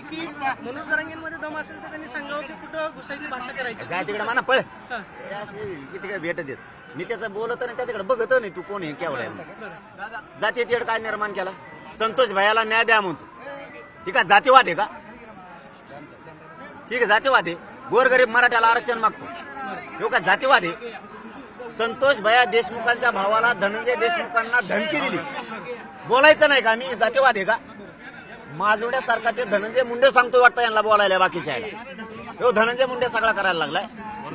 की मनोज जरांगेंमध्ये दम असेल तर त्यांनी सांगावं की कुठं घुसायची भाषा करायची. काय तिकडे म्हणा पळ किती काय भेटत येत. मी त्याचं बोलत नाही, त्या तिकडे बघत नाही. तू कोण आहे केवढा आहे जाती तेड काय निर्माण केला. संतोष भाईला न्याय द्या म्हणतो. ठीक आहे, जातीवाद आहे का? ठीक आहे, जातीवाद आहे. गोरगरीब मराठ्याला आरक्षण मागतो हे का जातीवाद आहे? संतोष भैया देशमुखांच्या भावाला धनंजय देशमुखांना धमकी दिली. बोलायचं नाही का? मी जातीवाद आहे का? माजुड्यासारखा ते धनंजय मुंडे सांगतोय वाटतं यांना बोलायला बाकीच्या ह्यो धनंजय मुंडे सगळा करायला लागलाय.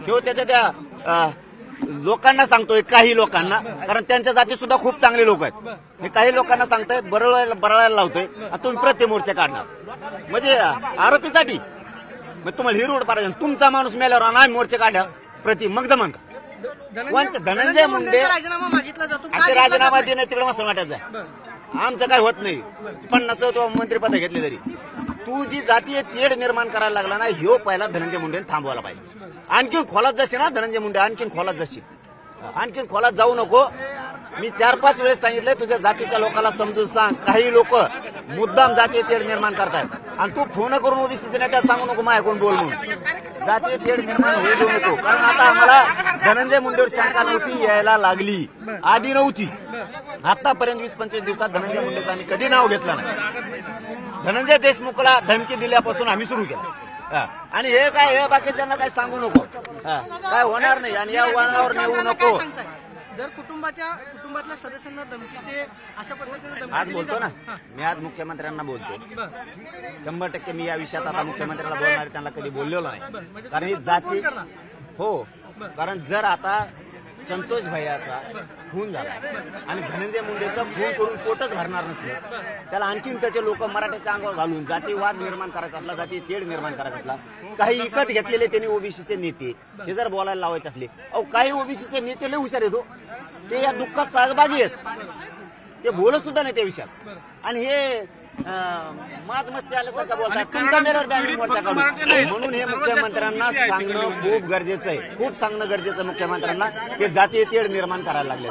ह्यो त्याच्या त्या लोकांना सांगतोय, काही लोकांना, कारण त्यांच्या जाती सुद्धा खूप चांगले लोक आहेत. हे काही लोकांना सांगतोय, बरळायला लावतोय. तुम्ही प्रतिमोर्चे काढणार म्हणजे आरोपीसाठी. मग तुम्हाला ही रोड पाहिजे. तुमचा माणूस मेल्यावर आम्ही मोर्चे काढा प्रति मग जमन का? धनंजय मुंडे राजीनामा मागितला जातो. ते राजीनामा देणे तिकडे मस्त वाटायचं. आमचं काय होत नाही. 50 मंत्रिपद घेतले तरी. तू जी जातीय तेढ निर्माण करायला लागला ना, ह्यो पहिला धनंजय मुंडेने थांबवायला पाहिजे. आणखीन खोलात जाशील ना धनंजय मुंडे, आणखीन खोलात जाशील. आणखीन खोलात जाऊ नको. मी 4-5 वेळेस सांगितलंय, तुझ्या जातीच्या लोकांना समजून सांग. काही लोक मुद्दाम जातीय तेढ निर्माण करतायत आणि तू फोन करून ओबीसीच्या नेत्याला सांगू नको माझ्या कोण बोल म्हणून. जातीय तेढ निर्माण होऊ देऊ नको. कारण आता आम्हाला धनंजय मुंडेवर शंका नव्हती, यायला लागली. आधी नव्हती. आतापर्यंत 20-25 दिवसात धनंजय मुंडेचं आम्ही कधी नाव घेतलं नाही. धनंजय देशमुखला धमकी दिल्यापासून आम्ही सुरू केलं. आणि हे काय, हे बाकीच्यांना काय सांगू नको. काय होणार नाही आणि या वळणावर नेऊ नको. जर कुटुंबातल्या सदस्यांना धमकीचे अशा पद्धतीने आज बोलतो ना मी, आज मुख्यमंत्र्यांना बोलतो. 100% मी या विषयात आता मुख्यमंत्र्यांना बोलणार. त्यांना कधी बोललेलो नाही. कारण ही जाती हो, कारण जर आता संतोष भैयाचा खून झाला आणि धनंजय मुंडेचा खून करून पोटच भरणार नसलं, त्याला आणखीन त्याचे लोक मराठ्याच्या अंगावर घालून जातीवाद निर्माण करायचा असला, जाती तेढ निर्माण करायचा असला, काही विकत घेतलेले त्यांनी ओबीसीचे नेते हे जर बोलायला लावायचे असले, काही ओबीसीचे नेते लय हुशार येतो. ते या दुःखात सहभागी आहेत. ते बोलत सुद्धा नाही त्या विषयात. आणि हे माज मस्ती आल्यासारखं बोलतात. तुमचा मेल्यावर बॅनर मोर्चा काढू. म्हणून हे मुख्यमंत्र्यांना सांगणं खूप गरजेचं आहे. खूप सांगणं गरजेचं आहे मुख्यमंत्र्यांना की जातीय तेढ निर्माण करायला लागले.